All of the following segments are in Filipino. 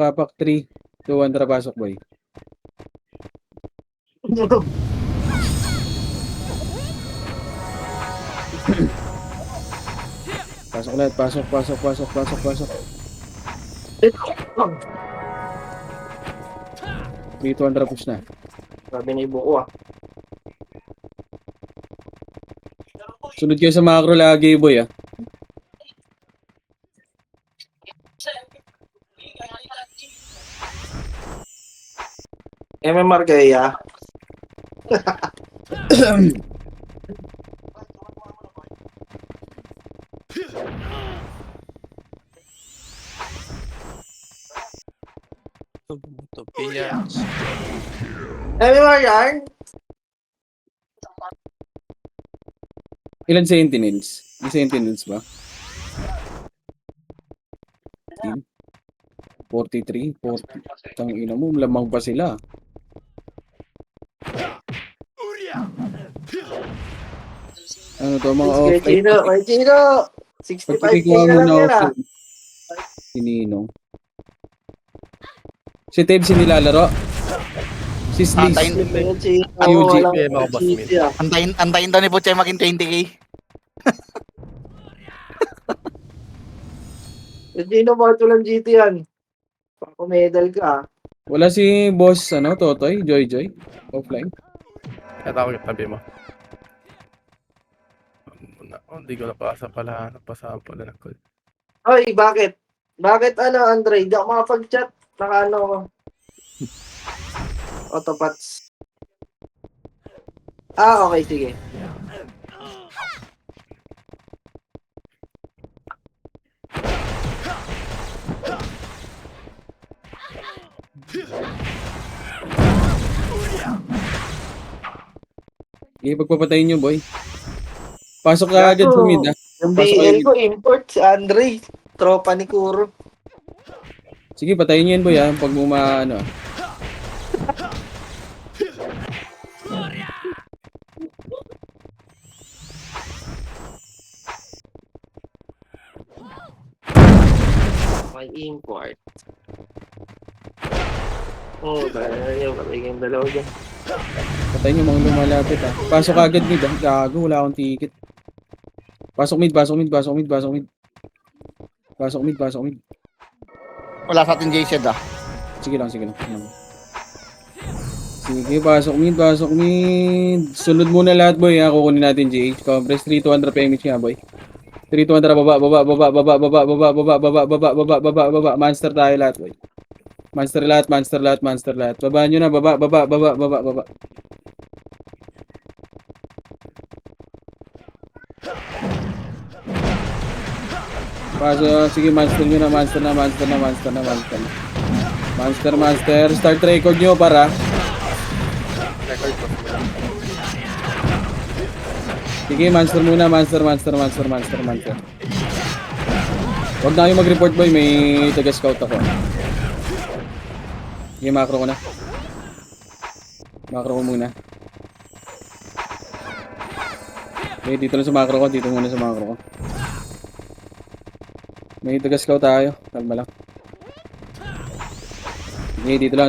Kapak 3, 2, 1, tara pasok boy. Pasok lahat, pasok. 3, 2, 1, tara push na. Sabi na ibo ko ah. Sunod kayo sa macro lagi boy ah. MMR kaya. MMR yan? Ilan sentinels? May sentinels ba? 43, 40. Tangina mo, lamang pa sila. Ano to, mga Kay Chino, kay Chino! 65k na lang yan ah. Sininong. Si Tebs nilalaro. Si Sliss. Antayin daw ni Butchay maging 20k. Chino, bakit walang GT yan? Pako-medal ka ah. Wala si boss, Totoy, Joy, offline. Kaya yung tabi mo. Hindi ko napasa pala. Napasa pala ng call. Oy, bakit? Bakit Andre? Di ako makapag-chat. Naka ko. Autopats. Okay, sige. Pagpapatayin nyo, boy. Pasok ka agad sa mid, Yung BL ko, import si Andre. Tropa ni Kuro. Sige, patayin nyo yan, boy, pag May import. Yung kapiging dalawa dyan. Patayin nyo mga lumalapit, Pasok ka agad mid, Gago, wala akong ticket. Pasok mid. Pasok mid. Wala sa atin JZ ah. Sige lang. Sige, pasok mid. Sunod muna lahat, boy, kukunin natin GH. Compress 3 to 100 PMH nga, boy. 3 to 100, baba. Monster tayo lahat, boy. Monster lahat. Babaan nyo na, baba. Sige, monster nyo na. Monster. Start record nyo para. Sige, monster muna. Monster. Huwag na kayo mag-report, boy. May taga-scout ako. Sige, macro ko na. Macro ko muna. Okay, dito lang sa macro ko. Dito muna sa macro ko. May taga-scout tayo. Kalma lang. Okay, dito lang.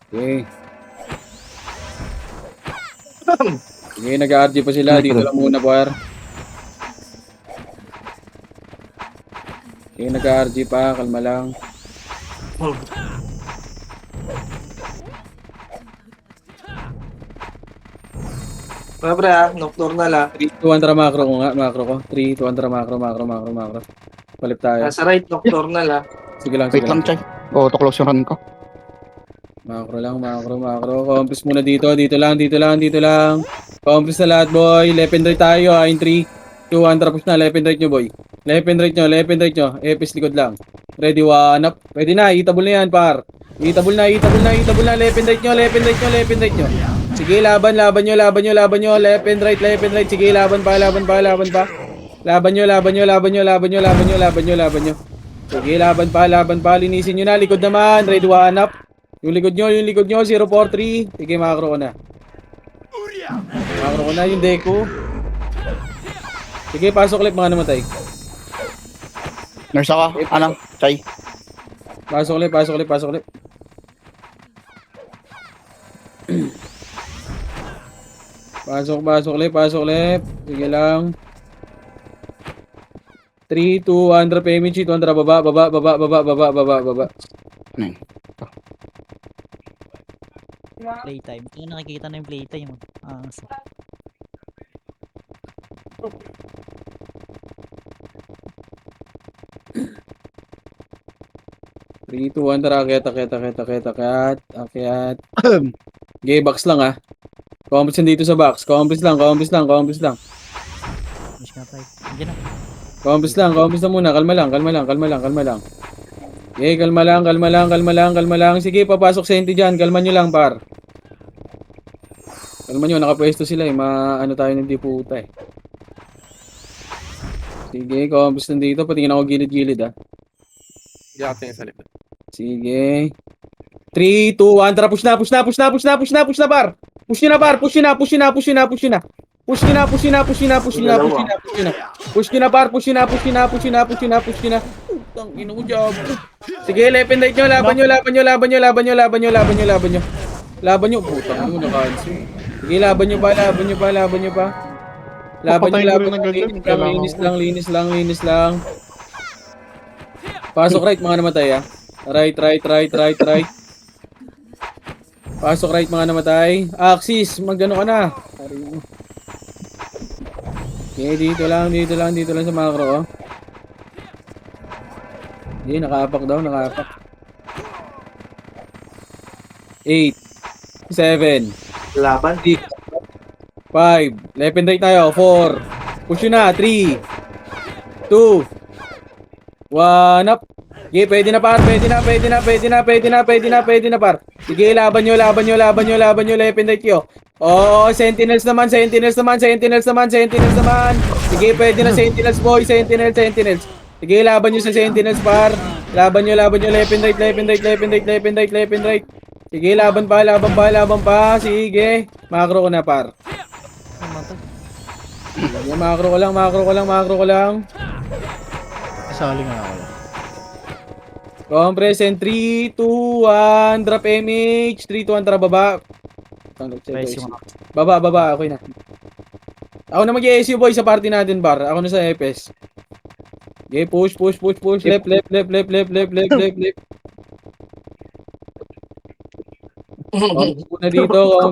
Okay. Okay, nag-RG pa sila. Dito lang muna, boy. Okay, nag-RG pa. Kalma lang. Pre, nocturnal ah. 3, 2, 1, tara macro ko nga. Macro ko. 3, 2, 1, tara macro. Palip tayo. Nasa right, nocturnal ah. Sige lang. Wait lang, Chay. To close yung run ko. Macro lang. Compress muna dito. Dito lang. Compress na lahat, boy. Left and right tayo, in 3, 2, 1, tara push na. Left and right nyo, boy. Left and right nyo. Epis likod lang. Ready, 1 up. Pwede na. Itabol na yan, par. Itabol na. Left and right nyo. Sige, laban nyo. Left and right. Sige, laban pa. Laban nyo. Sige, laban pa. Linisin nyo na. Likod naman. Ready, 1 up. Yung likod nyo. 043. Sige, macro ko na. Makro ko na yung Deku. Sige, pasok ulit mga namatay. Nurse ako. Ano? Chay. Pasok ulit, pasok ulit, pasok ulit. Pasok ulit, pasok ulit. Sige lang. 3, 2, 1, drop image, 2, baba, baba, baba, baba, baba, baba, baba. Ano yun? Playtime. Ito nakikita na yung playtime. So, 3, 2, 1, tara, akyat, akyat, akyat, akyat, akyat, akyat. Okay, box lang ah. Compres dito sa box. Compres lang, compres lang, compres lang. wish ka tayo. Andiyan na. Compres lang muna. Kalma lang, kalma lang, kalma lang, kalma lang. Okay, kalma lang, kalma lang, kalma lang, kalma lang. Sige, papasok senti dyan. Kalma nyo lang, par. Kalma nyo, nakapwesto sila eh. Ano tayo ng di puta eh. Sige, compres nandito. Patingin ako gilid-gilid ah. Hindi ako tingin sa likod. Sige. 3, 2, 1, tara, push na, push na, push na, push na, push na, push na, par. Push nyo na, par. Push nyo na, push nyo na, push nyo na, push nyo na. Push nyo na, push nyo na, push nyo na, push nyo na, push nyo na, push nyo na. Push nyo na, par. Push nyo na, push nyo na, push nyo na, push nyo na, push nyo na. Putang ina ko, job. Sige, left and right nyo, laban nyo, laban nyo, laban nyo, laban nyo, laban nyo, laban nyo, laban nyo. Laban nyo, putang ina, nakaansin. Sige, laban nyo pa, laban nyo pa, laban nyo pa. Laban nyo, laban nyo, linis lang, linis lang, linis lang. Pasok right, mga namatay ah. Right. Pasok right, mga namatay. Axis, magano ka na. Okay, dito lang sa macro. Oh. Okay, nakaapak daw, nakaapak. 8, 7, Laban. 6, 5, left and right tayo, 4, push yun na, 3, 2, 1, up. Sige, pwede na par, pwede na par. Sige, laban nyo, left and right nyo. Oo, sentinels naman. Sige, pwede na sentinels boy, sentinels. Sige, laban nyo sa sentinels par. Laban nyo, left and right. Sige, laban pa. Sige, macro ko na par. Sige, macro ko lang. Sali nga ako. Compress and 3, 2, 1, drop image, 3, 2, 1, tara baba. Guys, yung Baba, okay na. Ako na mag-ESU boy sa party natin bar. Ako na sa FS. Okay, push. Left. Compress muna dito,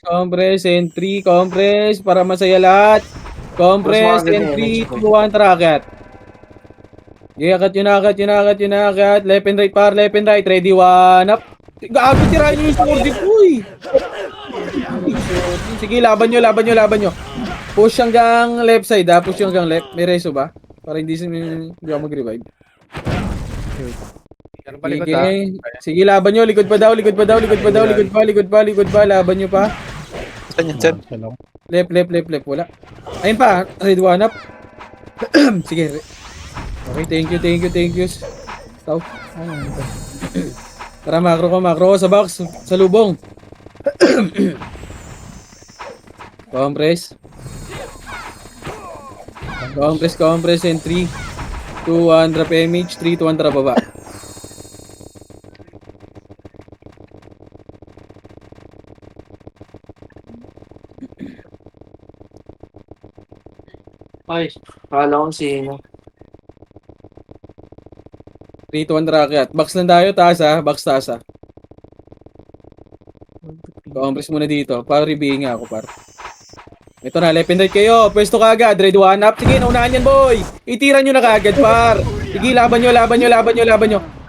compress and 3, compress para masaya lahat. Compress and 3, 2, 1, tara akyat. Okay, akat yun na. Left and right par, left and right. Ready, 1, up. Gago, tirahin nyo yung sword ko eh. Sige, laban nyo. Push hanggang left side ha. Push hanggang left. May reso ba? Para hindi ako mag-revive. Yan ang palikod ha. Sige, laban nyo. Likod pa. Laban nyo pa. Saan yan, sir? Left. Wala. Ayun pa. Ready, 1, up. Sige. Okay, thank you. Stop. Tara, macro ko sa box, sa lubong. Compress and 3, 2, 1, drop image, 3, 2, 1, tara baba. Ay, kala ko sino. 3, 2, 1, tara akyat. Box lang tayo, taas ha. Box taas ha. Compress muna dito. Para rebeing nga ako par. Ito na, left and right kayo. Pwesto ka agad. Ready, 1, up. Sige, naunahan yan boy. Itira nyo na kaagad par. Sige, laban nyo.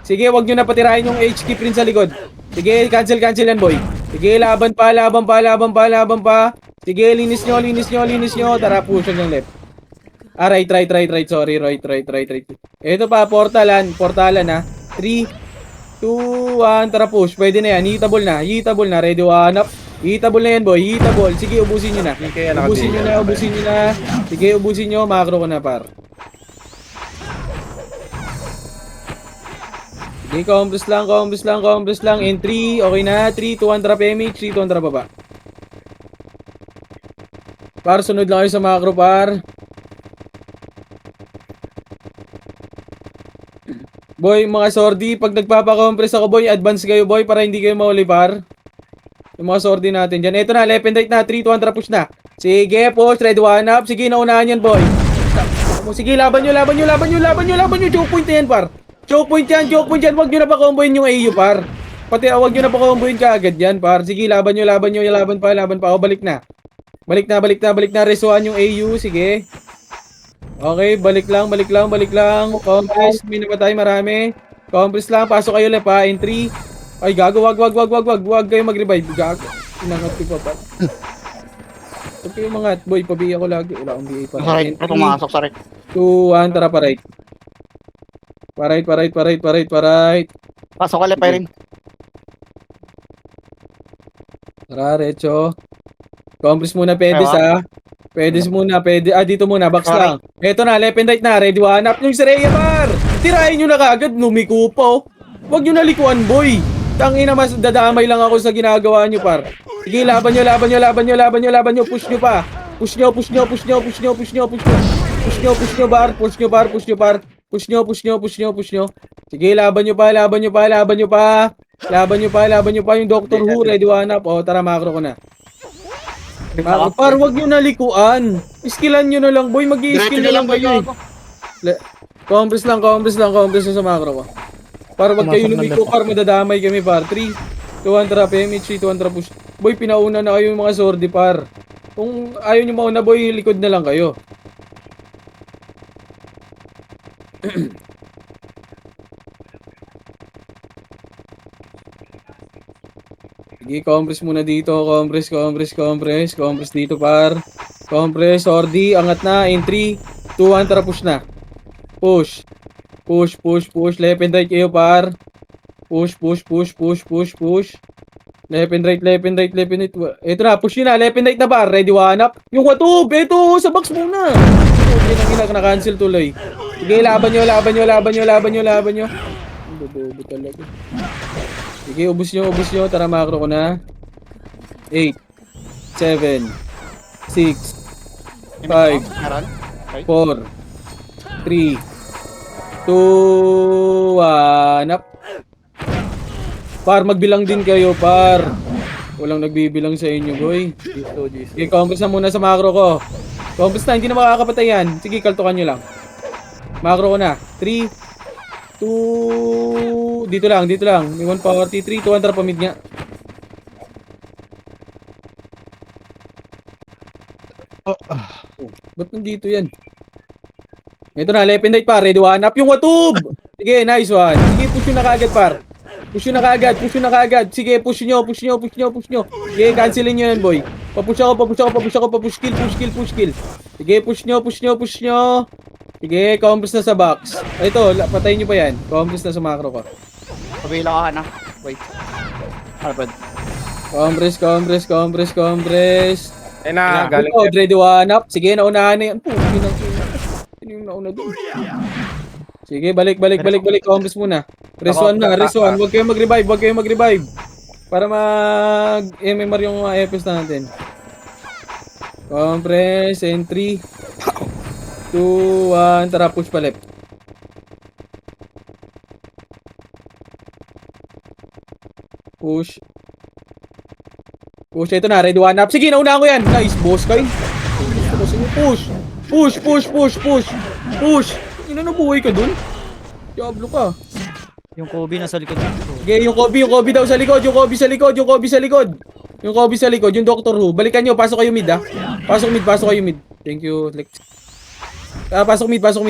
Sige, wag nyo na patirahin yung HK print sa likod. Sige, cancel yan boy. Sige, laban pa. Sige, linis nyo. Tara, push yung left. Right. Sorry, right. Ito pa, portalan ha. 3, 2, 1, tara push. Pwede na yan. Hitable na. Ready, 1, up. Hitable na yan, boy. Sige, ubusin nyo na. Sige, ubusin nyo. Macro ko na, par. Sige, compress lang. And 3, okay na. 3, 2, 1, drop image. 3, 2, 1, drop baba. Par, sunod lang kayo sa macro, par. Boy, mga sordi, pag nagpapa-compress ako, boy, advance kayo, boy, para hindi kayo mahuli, par. Yung mga sordi natin dyan. Ito na, left and right na, 3, 2, 1, push na. Sige, push, ready, 1 up. Sige, naunahan yan, boy. Sige, laban nyo. Choke point na yan, par. Choke point yan. Wag nyo na pa comboin yung AU, par. Pati, wag nyo na pa comboin ka agad yan, par. Sige, laban nyo. Laban pa. O, balik na. Balik na. Resuan yung AU, sige. Okay, balik lang. Compress, may napatay marami. Compress lang, pasok kayo left ha, in 3. Ay, gago, wag kayo mag-revive. Gago, inangat ko pa. Huwag kayo mga boy, pabiya ko lagi. Wala akong BA pa. Sa right. Pumasok sa right. 2, 1, tara pa right. Pa right. Pasok ka left rin. Tara, recho. Compress muna, pedes ha. Pedes muna. Dito muna, box lang. Eto na, left and right na. Ready, 1 up yung Sreya, par. Tirahin nyo na kagad, lumiko pa oh. Huwag nyo nalikuan, boy. Tangina, mas dadamay lang ako sa ginagawa nyo, par. Sige, laban nyo. Push nyo pa. Push nyo, par. Sige, laban nyo pa. Yung Doctor Who, ready, 1 up. O, tara, macro ko na. Par, wag nyo nalikuan. Skillan nyo na lang, boy. Mag-i-skill na lang kayo. Compress lang sa macro ko. Para wag kayo lumiko, par. Madadamay kami, par. 3, 2, 1, tara, PMH, 3, 2, 1, tara, push. Boy, pinauna na kayo yung mga sordi, par. Kung ayaw nyo mauna, boy, likod na lang kayo. Sige, compress muna dito. Compress dito, par. Compress, sordi, angat na. In 3, 2, 1, tara, push na. Push. Left and right kayo, par. Push. Left and right. Ito na, push nyo na. Left and right na, par. Ready, 1 up. Yung watub, ito, sa box muna. Okay, na-cancel tuloy. Sige, laban nyo. Bobo talaga. Sige, ubus nyo. Tara, macro ko na. 8, 7, 6, 5, Meron. 4, 3, 2, 1, up. Par, magbilang din kayo, par. Walang nagbibilang sa inyo, boy. Sige, compress na muna sa macro ko. Compress na, hindi na makakapatay yan. Sige, kaltukan nyo lang. Macro ko na. 3, 2, dito lang. May 1 power T3, 2 under pamid nga. Ba't nandito yan? Ito na, left and right par. Ready, 1 up yung watub! Sige, nice one. Sige, push nyo na kaagad, par. Push nyo na kaagad. Sige, push nyo. Sige, cancelin nyo yan, boy. Papush ako. Push kill. Sige, push nyo. Sige, compress na sa box. Ito, patayin nyo pa yan. Compress na sa macro ko. Pabila ka na. Wait. Alfred. Compress. Ayun na, galing. Ito, ready, 1 up. Sige, naunahan na yan. Sino yung nauna doon? Sige, balik. Compress muna. Resuan. Huwag kayong mag-revive. Para mag-MMR yung mga FS natin. Compress, entry. 2, 1, tara, push pa left. Push, ito na, ready, 1 up. Sige, naunahan ko yan. Nice, boss kayo. Push. Ino na buhay ka dun? Diablo ka. Yung Kobe nasa likod. Okay, yung Kobe daw sa likod. Yung Kobe sa likod, yung Doctor Who. Balikan nyo, pasok kayo mid ha. Pasok kayo mid. Thank you, Lex. Pasok mid. Pasok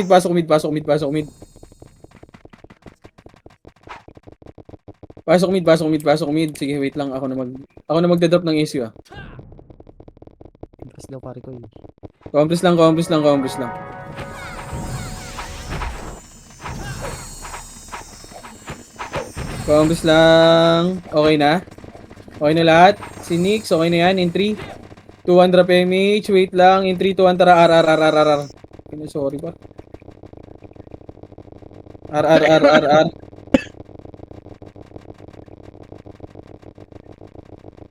mid. Sige, wait lang. Ako na magdadrop ng issue ah. Impress daw pare ko eh. Compress lang. Compress lang. Okay na lahat. Si Nix, okay na yan. In 3, 2 drop MH. Wait lang. In 3, 2 tara. R. Sorry pa. R.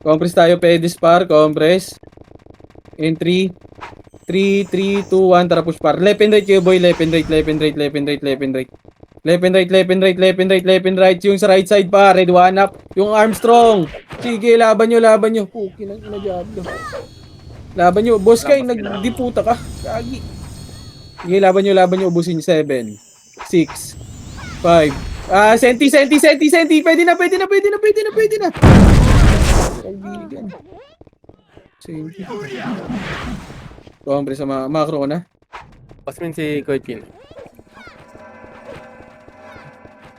Compress tayo. Pedis par. Compress. In 3, 3, 3, 2, 1. Tara, push par. Left and right kayo, boy. Left and right, left and right, left and right, left and right. Left and right, left and right, left and right, left and right. Yung sa right side pa, red one up. Yung Armstrong. Sige, laban nyo, laban nyo. Puki na Diablo. Laban nyo. Boss kay, nagdiputa ka. Kagi. Sige, laban nyo, ubusin nyo. 7, 6, 5. Senti. Pwede na. Kaibigan. Senti. Hombre, sa macro ko na. Pasmin si Kuya Chin.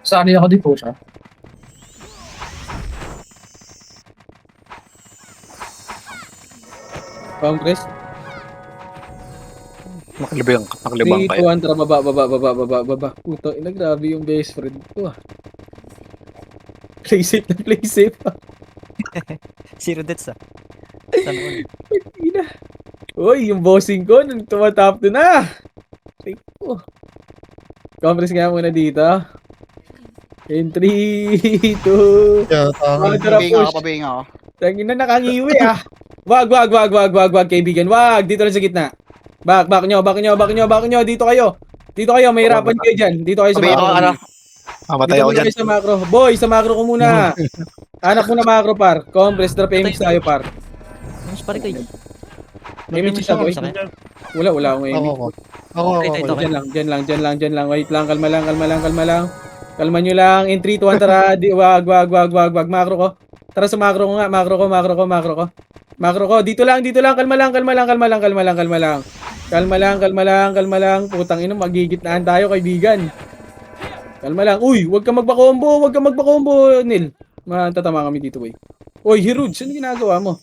Saan ako di po siya? Congress. Makalibang 3, kayo. 2, 1, tara, baba. Puto, grabe yung best friend ko ah. Play safe ah. Zero deaths ah. Sana all. Ina. Uy, yung bossing ko, nung tumatap to na. Take ko. Congress nga muna dito. In 3, 2, Yeah, tara, push. Pabinga ako. Tangin na nakangiwi ah. Wag, kaibigan. Wag, dito lang sa gitna. Back nyo. Dito kayo, may hirapan kayo dyan. Dito kayo sa Pabinga macro. ako, ano? Matay Dito ako muna dyan. kayo sa macro. Boy, sa macro ko muna. Anak mo na macro par. Compress, drop image tayo par. Mas pare kayo. Image isa boy. Wala akong image. Ako. Diyan lang. Wait lang, kalma lang. Kalma nyo lang. In 3, 2, 1, tara. Wag. Macro ko. Tara sa macro ko nga. Macro ko. Dito lang. Kalma lang. Putang ina, magigitnaan tayo, kaibigan. Kalma lang. Uy, wag ka magpa-combo, Nil. Matatama kami dito, boy. Uy, Hiruj, ano ginagawa mo?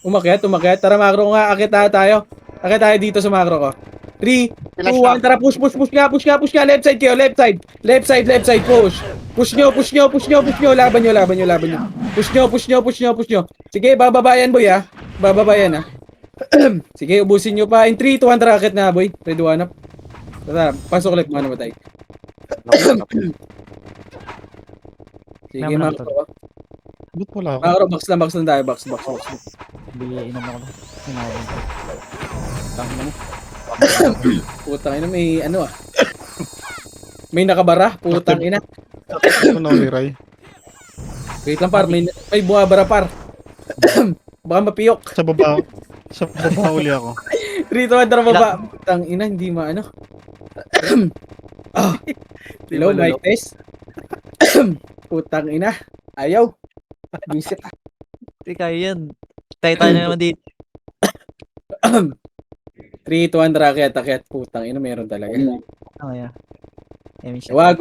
Umakyat. Tara, macro ko nga. Akit tayo dito sa macro ko. 3, 2, 1, tara, push nga. Left side kayo, left side, push. Push nyo. Laban nyo. Push nyo. Sige, bababayan, boy, ah. Sige, ubusin nyo pa. In 3, 2, 1, tara, akit na, boy. Ready, one up. Tara, pasok ulit, mga namatay. Sige, Naman macro to. ko. Ba't wala ako? Macro, box lang tayo, box. Bili, inom ako. Sinawin ko. Tangina mo. Putang ina, may ano ah. May nakabara, putang ina. Ako na uli, Ray. Wait lang par, may bumabara par. Baka mapiyok. Sa baba uli ako. Rito ka baba. Putang ina, hindi maano. Hello, mic test. Putang ina. Ayaw. Bisit. Hindi kaya yan. Tayo na naman dito. 3, 2, 1, rakyat. Putang ina, meron talaga. Ano kaya? Wag.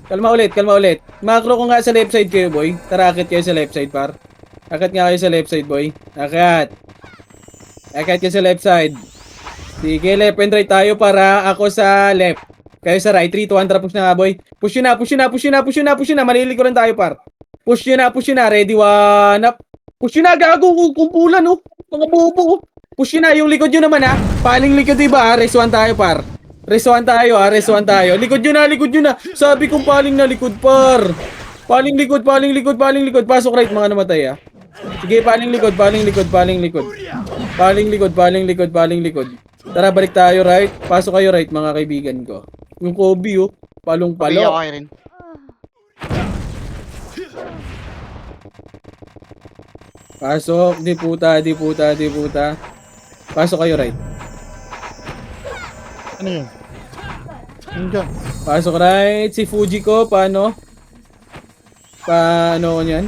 Kalma ulit. Macro ko nga sa left side kayo, boy. Tara, akit kayo sa left side, par. Akit nga kayo sa left side, boy. Akit kayo sa left side. Sige, left and right tayo para ako sa left. Kayo sa right. 3, 2, 1, tara, push na nga, boy. Push nyo na. Malilikuran tayo, par. Push nyo na. Ready, one up. Push nyo na, gago. Kumpulan, oh. Mga bobo, oh. Push nyo na. Yung likod nyo naman, ha. Paling likod, diba, ha. Race 1 tayo, par. Race 1 tayo. Likod nyo na. Sabi kong paling na likod, par. Paling likod. Pasok right, mga namatay, ha. Sige, paling likod. Tara, balik tayo, right. Pasok kayo, right, mga kaibigan ko. Yung Kobe, oh. Pabinga Palong-palo. ako kayo rin. Pasok, di puta. Pasok kayo, right. Ano yun? Ano dyan? Pasok right. Si Fuji ko, paano ko niyan?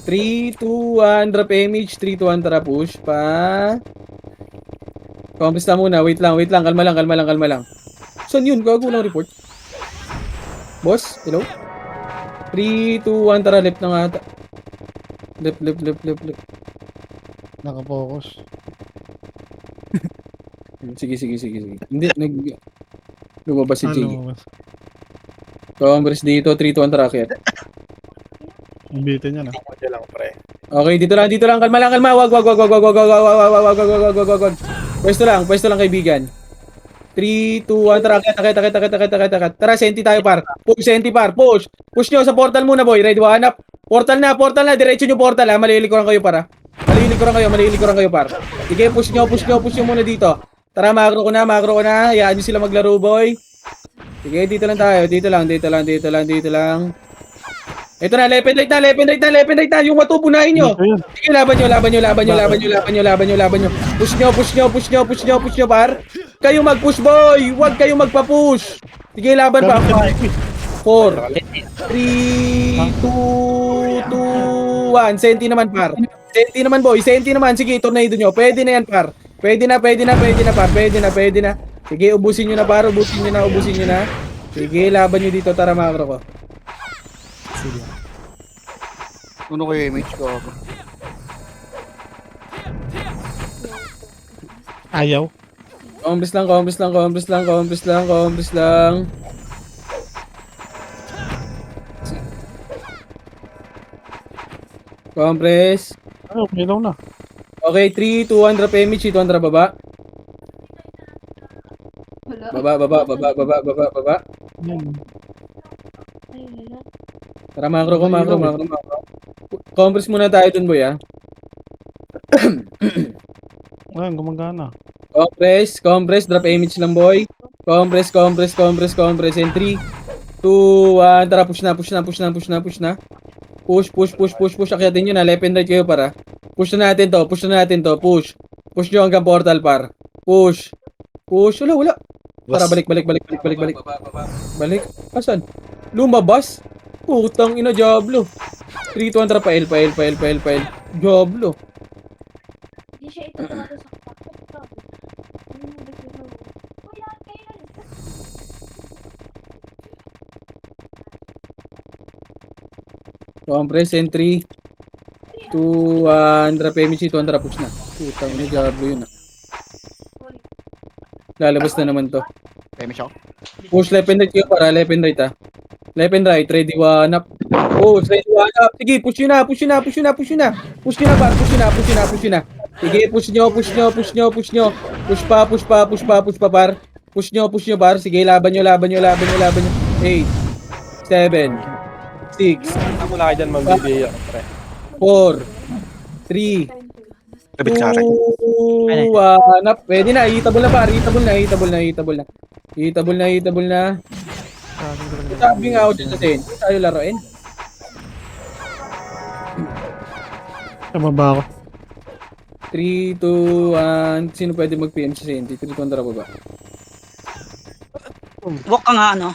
3, 2, 1, drop image. 3, 2, 1, tara, push pa. Compass na muna. Wait lang. Kalma lang. Saan yun? Gago lang report. Boss, hello? 3, 2, 1, tara, left na nga ata. Left. Nakapokus. Sige. Hindi, lumabas si Jiggy. Ano? Congress dito, 3, 2, 1, tara, kaya. Ang bitin niya na. Diyan lang, pre. Okay, dito lang. Kalma lang. Wag. Pwesto lang, kaibigan. 3, 2, 1, tara, akit. Tara, senti tayo, par. Push, Push nyo sa portal muna, boy. Ready, one up. Portal na. Diretso nyo portal ha. Malilikuran kayo para. Malilikuran kayo par. Sige, push nyo muna dito. Tara, magro ko na. Hayaan nyo sila maglaro, boy. Sige, dito lang tayo. Dito lang. Ito na, left and right na. Yung watu, punahin nyo. Ayun. Sige, laban nyo. Push nyo, par. Kayo mag-push, boy. Huwag kayo magpa-push. Sige, laban pa. 4, 3, 2, 1. Senti naman, par. Senti naman, boy. Sige, tornado nyo. Pwede na yan, par. Pwede na, par. Pwede na. Sige, ubusin nyo na, par. Ubusin nyo na. Sige, laban nyo dito. Tara, makro ko. Uno ko yung image ko. Ayaw. Compres lang. Compres. Ayaw, ilaw na. Okay, 3, 2, 1, drop image. 2, 1, drop baba. Baba. Yan. Tara, makro ko. Compres muna tayo dun, boy, ha. Ayan, gumagana. Compress, drop image lang, boy. Compress. And 3, 2, 1, tara, push na. Push. Akyatin nyo na, left and right kayo para. Push na natin to. Push nyo hanggang portal, par. Push. Wala. Tara, balik. Balik. Asan? Lumabas? Putang ina, Diablo. 3, 2, 1, tara, pail. Diablo. Hindi siya ito talaga sa Compress and 3, 2, 1, drop image. 2, 1, tara, push na. Putang ina, Diablo yun, Lalabas na naman to. Image ako. Push left and right kayo para, left and right, ha. Left and right, ready, one up. Ready, one up. Sige, push nyo na. Push nyo na. Sige, push nyo. Push pa, par. Push nyo, par. Sige, laban nyo. 8, 7, 6, Ako na kayo dyan, magbibigay ako, pre. 4, 3, 2, 1 up. Pwede na, hitable na, par. Hitable na. Sabi nga ako dyan sa Sen. Tayo laruin. Tama ba ako? 3, 2, 1. Sino pwede mag-PM sa Sen? 3, 2, 1, tara baba. Walk ka nga, ano?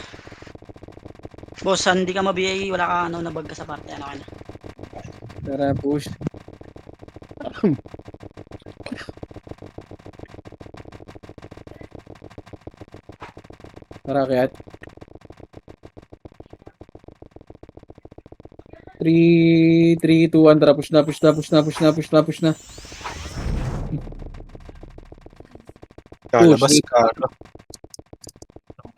Boss, hindi ka mabiyay, wala ka, nabag ka sa parte, ano ka na. Tara, push. Tara, kayat. 3, 2, 1, tara, push na. Lalabas ka.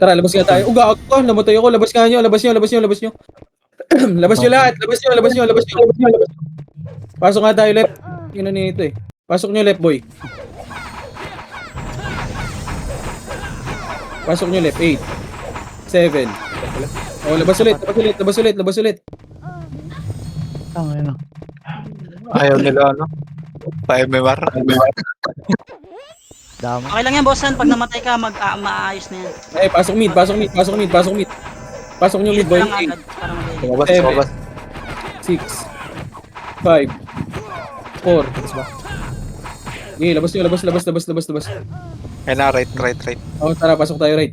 Tara, labas nga tayo. Uga ako, namatay ako. Labas nyo. Labas nyo lahat. Pasok nga tayo left. Yun na nito eh. Pasok nyo left, boy. Pasok nyo left. 8, 7. Oh, labas ulit. Ayun na. Ayaw nila, ano? Pa-MMR. Dami. Okay lang yan, bossan, pag namatay ka, maayos na yan. Eh, pasok mid. Pasok nyo mid, Hit boy. lang agad, para magaling. Lumabas. 6, 5, 4. Okay, labas nyo. Kaya na, right. Oh, tara, pasok tayo right.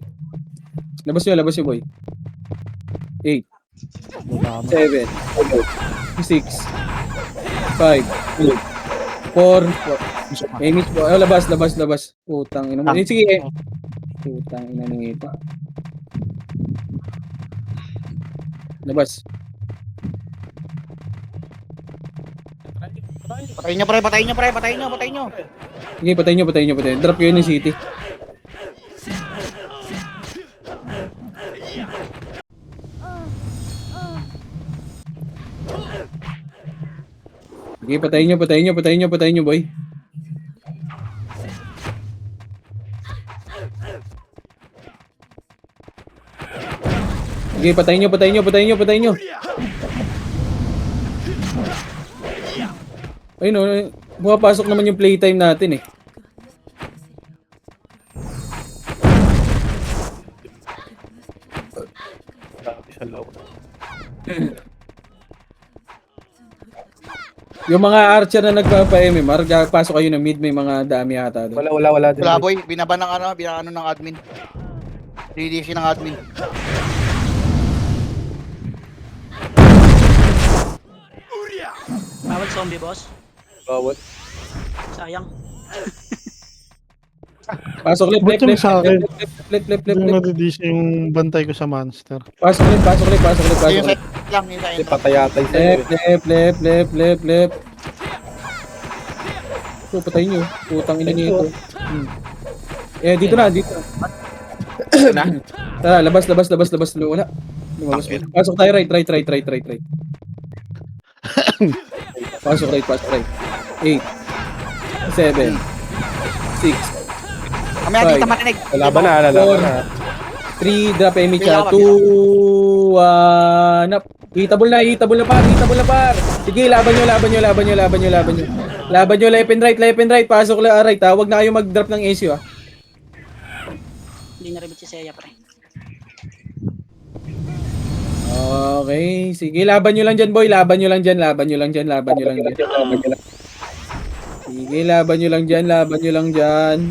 Labas nyo, boy. 8, 7, 6, 5, 4. Image po. Oh, labas. Putang ina mo. Sige. Putang ina nito. Labas. Patayin nyo, pre. Sige, patayin nyo. Drop yun yung city. Sige, patayin nyo, boy. Sige, patayin nyo. Ayun o, pumapasok naman yung playtime natin eh. Grabe sa low. Yung mga archer na nagpapa-MMR, pasok kayo ng mid, may mga dami yata doon. Wala din. Wala boy, binaba ng binano ng admin. DDC ng admin. Bawal zombie, boss. Bawal. Sayang. Pasok left, Ba't left, yung left, sa akin? left. Hindi nadidis yung bantay ko sa monster. Pasok left, pasok left, pasok left, pasok Yung left. sa lang, yung sa Hindi end. patay-atay sa'yo Left. So, patayin nyo. Putang ina nito. Eh, dito na. Tara, labas. Wala. Lumabas. Pasok tayo right. Pasok right. 8, 7, 6, Kamaya dito marinig. Lalaban na. 3, drop image 2, 1, up. Hitable na par. Sige, laban nyo. Laban nyo, left and right. Pasok right, ha. Huwag na kayo mag-drop ng ACU, ha. Hindi na rin si Seiya, pre. Okay, sige, laban nyo lang dyan, boy. Laban nyo lang dyan. Sige, laban nyo lang dyan.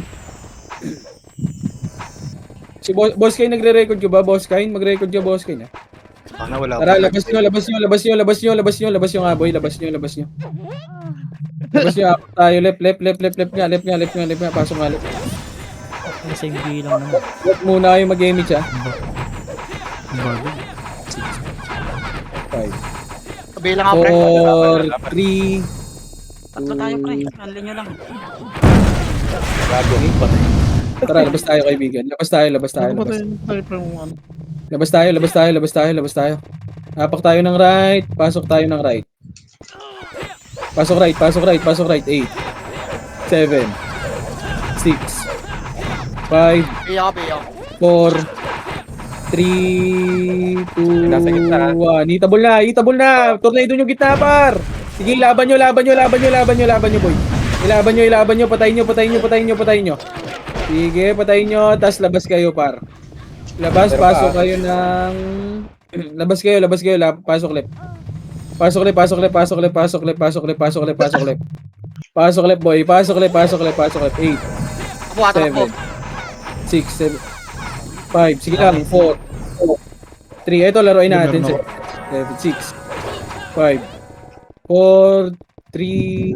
Si Boss Kane nagre-record ka ba, Boss Kane? Mag-record ka, Boss Kane, ha? Sana wala. Tara, labas nyo nga, boy. Labas nyo. Apat tayo, left nga. Pasok nga, left. Same lang naman. Huwag muna kayo mag-image, ha. Ang bago. 5, Kabilang nga pre. 4, 3, Tatlo tayo, pre. Handle nyo lang. Tara, labas tayo, kaibigan. Labas tayo. Ano ba tayo ano? Labas tayo. Apak tayo ng right. Pasok tayo ng right. Pasok right. 8, 7, 6, 5, Piyak. 4, 3, 2, Nasa gitna. 1. Hitable na. Tornado nyo gitna, par. Sige, laban nyo, boy. Ilaban nyo. Patayin nyo. Sige, patayin nyo. Tas labas kayo, par. Pasok kayo ng... Labas kayo. Pasok left. Pasok left, boy. Pasok left. 8, Ako. 7, 6, 5. Sige lang. 4, 3. Ito, laruin natin. 7, 6, 5, 4, 3,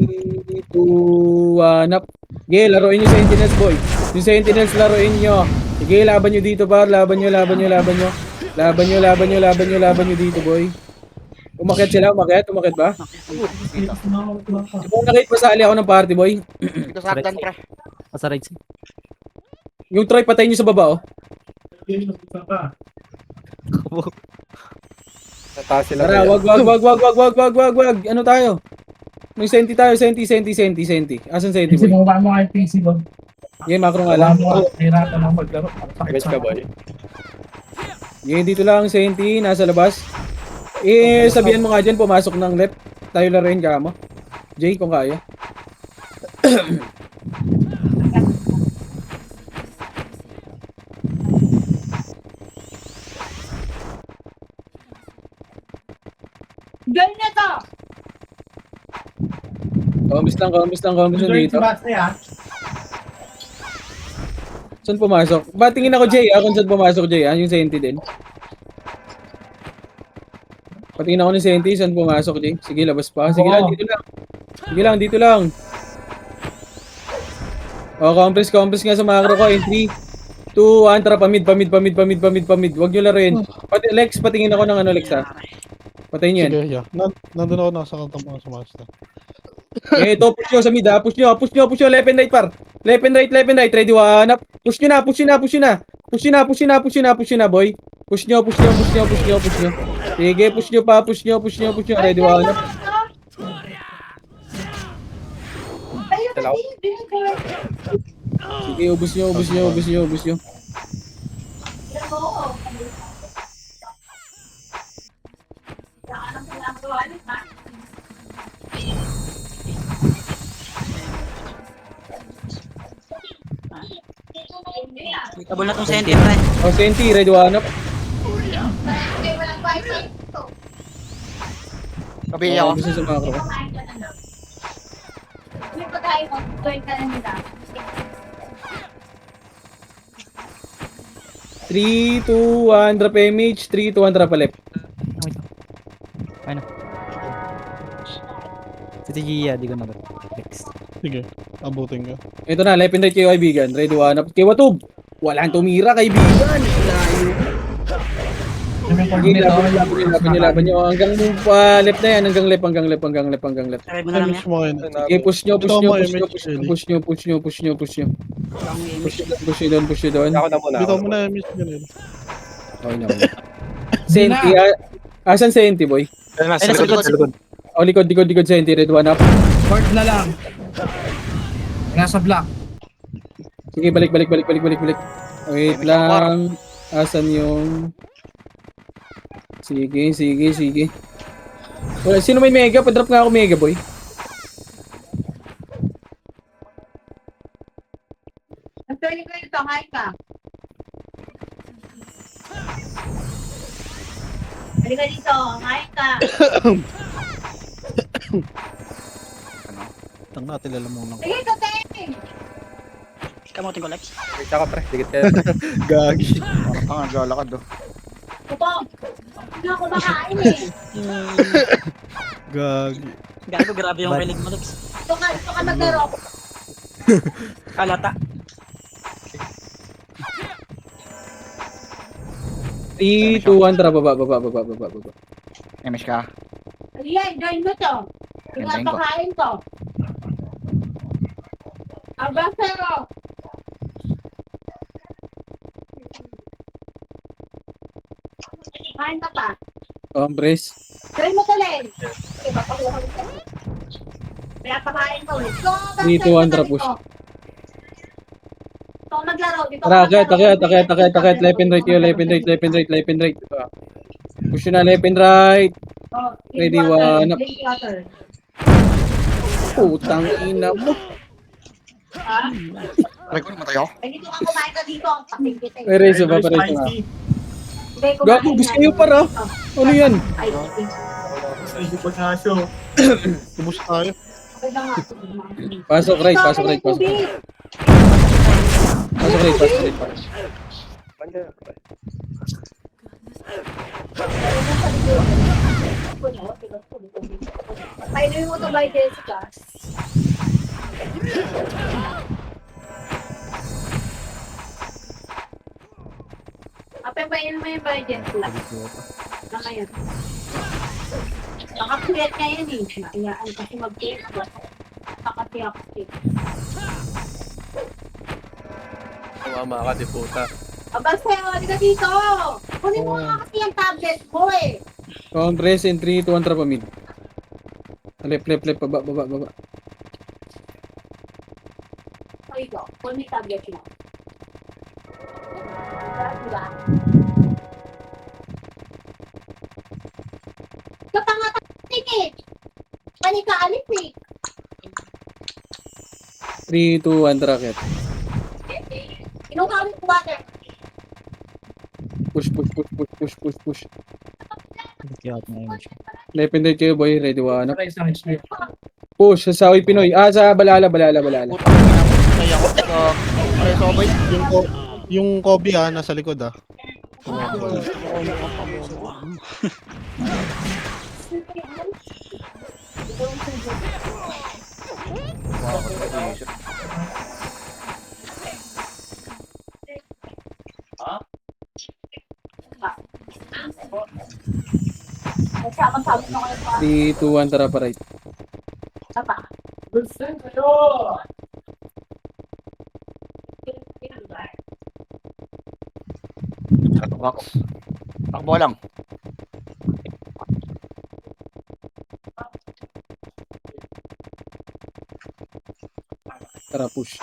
2, 1, up. Sige, laruin nyo Sentinels, boy. Yung Sentinels, laruin nyo. Sige, laban nyo dito, par. Laban nyo dito, boy. Umakyat sila, umakyat ba? Kung nakit pasali ako ng party, boy. Dito sa hagdan pre. Sa right side. Yung Troy, patayin nyo sa baba, oh. Sa taas sila. Tara, wag. Ano tayo? May senti tayo, senti. Asan senti, boy? Mo kayo PC mo. Game, macro nga lang. Hirapan lang maglaro. Guys ka, boy. Game, dito lang, senti, nasa labas. Sabihan mo nga dyan, pumasok ng left. Tayo laruin ka mo. Jay, kung kaya. Ganyan to! Kombis lang dito. Saan pumasok? Tingin ako, Jay, kung saan pumasok, Jay, yung senti din. Patingin ako ni Senti, saan pumasok, Jay? Sige, labas pa. Sige lang, dito lang. O, compress nga sa macro ko. In 3, 2, 1, tara, pamid. Huwag nyo laruin. Lex, patingin ako ng ano, Lex, ha? Patayin nyo yan. Sige, yeah. Nandun ako nasa kaltang sa master. Ito, push nyo sa mid, ha? Push nyo. Left and right, par. Left and right. Ready, one up. Push nyo na. Push nyo na, boy. Push nyo. Sige, push nyo pa. Ready, one up. Ayun na, Hello? Sige, ubus nyo. Kabul na tong sender, pre. Oh, Senti, ready one up. Kabi ako. Gusto sa macro. May pagkain mo, join ka na nila. 3, 2, 1, drop image. 3, 2, 1, drop a left. Si Gia, di ko na next. Sige, abutin ka. Ito na, left and right kayo kaibigan. Ready one up. Kiwatub. Walang tumira kaibigan. Layo. Sige, laban nyo. Hanggang left na yan. Hanggang left. Try mo na lang Image yan. mo kayo na. Okay, push nyo. Ito mo, image, Shelly. Push nyo. Ang image. Push nyo doon. Ako na muna. Dito mo na image ganun. Okay na. Senti. Asan Senti, boy? Ayun na, Ay, sa nasa likod, likod. sa likod. Oh, likod Senti. Red one up. Court na lang. Nasa block. Sige, balik. Wait lang. Asan yung... Sige. Wala, sino may mega? Padrop nga ako mega, boy. Actually ko ito, hi ka. Halika dito, hi ka. Tang natin alam mo nang. Sige, Tateng! Kamutin ko, Lex. Wait ako pre, dikit ka. Gagi. Parang naglalakad oh. Ito, hindi ako makain eh. Gagi. Gago, grabe yung kilig mo, Lex. Ito ka maglaro. Kalata. 3, 2, 1, tara, baba. Image ka. Ayan, join mo to. Gantahin ko. Pinapakain to. Abasero. Kain ka pa. Compres. Try mo to, Len. Okay, papakuha ko. Pinapakain ko eh. So, 3, 2, 1, tara, push. Ito maglaro. Dito Tara, akyat. Left and right kayo, left and right. Push nyo na, left and right. Ready, one up. Drink water. Putang ina mo. Ha? Aray ko naman tayo. Ay, dito ka kumain ka dito. Pakinggan tayo. Reso ba, na. Hindi, kumain Gago, gusto kayo para. Ano yan? Ay, Tubos tayo. okay na nga. Pasok right. Tubig. Pasok right. Painuin mo to by Jessica. Ape, painuin mo yung by Jessica. Ano yan? Nakakuyat ka yan eh. Naiyaan kasi mag-cake. Nakatiyak-cake. Tumama ka, di puta. Aba, Seo, halika dito! Kunin mo nga kasi yung tablet mo eh. Compres in 3, 2, 1, tara pa mid. Left, baba. Ay, go. Kunin yung tablet mo. Diba? Kapangatatik eh! Panikaalit eh! 3, 2, 1, tara, akyat. Inukamit water. Push. Kaya ako na image. Left and right kayo, boy. Ready, one up. Try sa HP. Push, sa Sawi Pinoy. Sa Balala. Kaya ako. Aray ko, boy. Yung Kobe nasa likod Magsama-sama na kayo pa. 3, 2, 1, tara pa right. Apa? Wax. Takbo lang. Tara, push.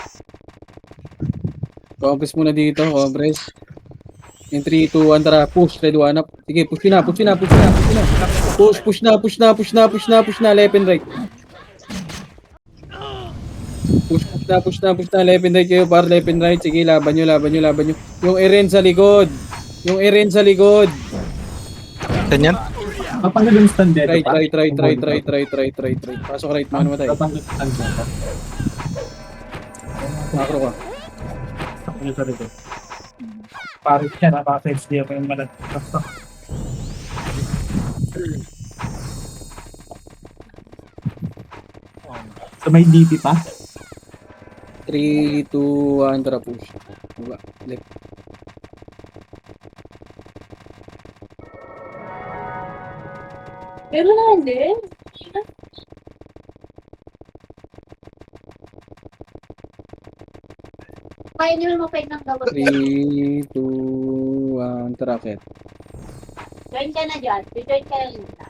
Compress muna dito, compress. In 3, 2, 1, tara, push. Ready, one up. Sige, push na. Push na, left and right. Push na. Left and right kayo, par. Left and right. Sige, laban nyo. Yung Eren sa likod. Ganyan. Papanggal yung stand dito, Right. pa? Pasok right, mga namatay. Papanggal yung stand dito. Makro ka. Papanggal sa rito. Paris siya, napaka-safe siya pa yung malat. So may DP pa? 3, 2, 1, tara push. Baba, left. Pero na din. Kaya nyo mapay ng gamot. 3, 2, 1, tara ket. Join ka na dyan. Join ka na muna.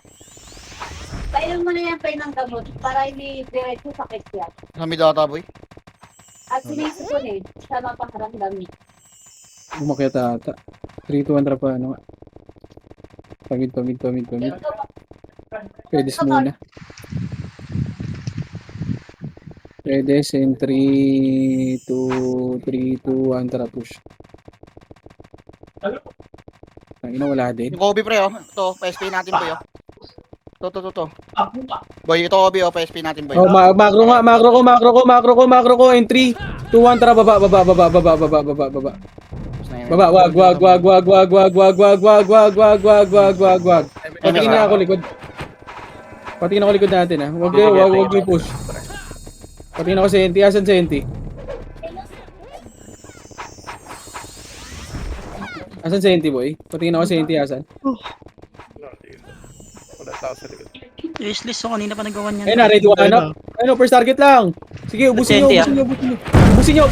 Painom mo na yan pay ng gamot para hindi diretso sakit yan. Sa mid ata, boy. At sinisipon eh. Sa mapakarang damit. Umakyat ata. 3, 2, 1, tara pa. Ano nga? Pamid. Pwede muna. Pwede, in 3, 2, 1, tara push. Ang ina, wala din. Yung Kobe, pre, oh. Ito, PSP natin, boy, oh. Ito. Boy, ito, Kobe, oh. PSP natin, boy. Oh, macro ko. In 3, 2, 1, tara, baba. Baba, wag. Patingin na ako likod. Patingin ako likod natin, ha. Wag yung push. Patingin ako sa NT. Asan sa NT? Asan sa NT, boy? Patingin ako sa NT, asan? Wala tao sa likod. Useless, so kanina pa nagawa niyan. Ayun na, ready one up. Ayun, first target lang. Sige, ubusin nyo. Push na,